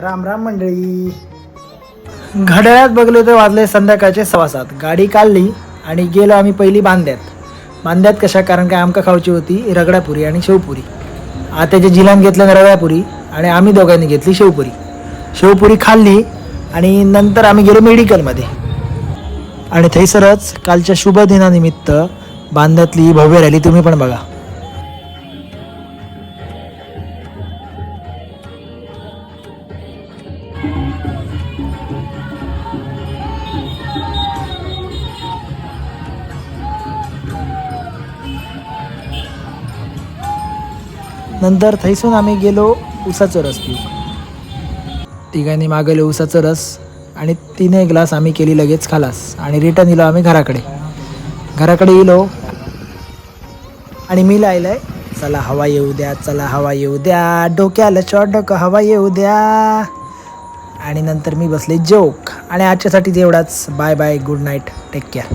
राम राम मंडळी. घड्याळात बघले तर वाजले संध्याकाळचे 7:15. गाडी काढली आणि गेलो आम्ही पहिली बांद्यात कशा, कारण काय आमका खाऊची होती रगडापुरी आणि शेवपुरी. त्याच्या जिलान घेतलं रगडापुरी आणि आम्ही दोघांनी घेतली शेवपुरी खाल्ली आणि नंतर आम्ही गेलो मेडिकलमध्ये. आणि थैसरच कालच्या शुभ दिनानिमित्त बांद्यातली भव्य रॅली तुम्ही पण बघा. नंतर थैसून आम्ही गेलो उसाचं रस पिऊ. तिघांनी मागवलं उसाचं रस आणि 3 ग्लास आम्ही केली लगेच खालास आणि रिटर्न येलो आम्ही घराकडे येलो आणि मी लायलंय चला हवा येऊ द्या डोक्याला डोकं हवा येऊ द्या. आणि नंतर मी बसले जोक. आणि आजच्यासाठी एवढाच. Bye bye, good night, take care.